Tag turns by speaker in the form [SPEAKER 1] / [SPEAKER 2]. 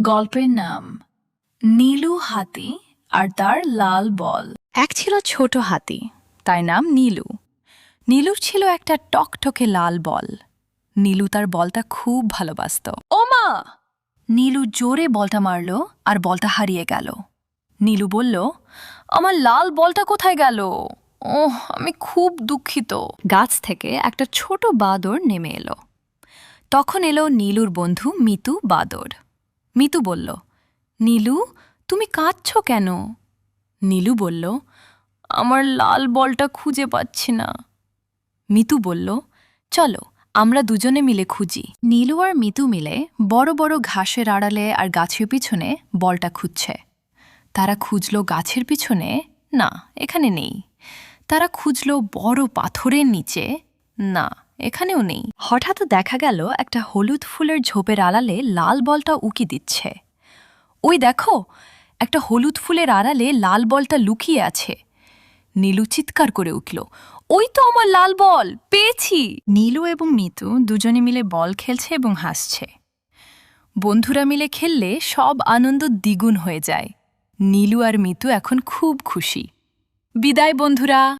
[SPEAKER 1] গল্পের নাম নীলু হাতি আর তার লাল বল। এক ছিল ছোট হাতি, তার নাম নীলু। নীলুর ছিল একটা টকটকে লাল বল। নীলু তার বলটা খুব ভালোবাসত। ও মা! নীলু জোরে বলটা মারল আর বলটা হারিয়ে গেল। নীলু বলল, আমার লাল বলটা কোথায় গেল? ওহ, আমি খুব দুঃখিত। গাছ থেকে একটা ছোট বাদর নেমে এলো। তখন এলো নীলুর বন্ধু মিতু বাদর। মিতু বলল, নীলু, তুমি কাঁদছ কেন? নীলু বলল, আমার লাল বলটা খুঁজে পাচ্ছি না। মিতু বলল, চলো আমরা দুজনে মিলে খুঁজি। নীলু আর মিতু মিলে বড় বড় ঘাসের আড়ালে আর গাছের পিছনে বলটা খুঁজছে। তারা খুঁজল গাছের পিছনে, না, এখানে নেই। তারা খুঁজল বড় পাথরের নিচে, না, এখানেও নেই। হঠাৎ দেখা গেল একটা হলুদ ফুলের ঝোপের আড়ালে লাল বলটা উকি দিচ্ছে। ওই দেখো, একটা হলুদ ফুলের আড়ালে লাল বলটা লুকিয়ে আছে। নীলু চিৎকার করে উঠল, ওই তো আমার লাল বল, পেয়েছি! নীলু এবং মিতু দুজনে মিলে বল খেলছে এবং হাসছে। বন্ধুরা মিলে খেললে সব আনন্দ দ্বিগুণ হয়ে যায়। নীলু আর মিতু এখন খুব খুশি। বিদায় বন্ধুরা।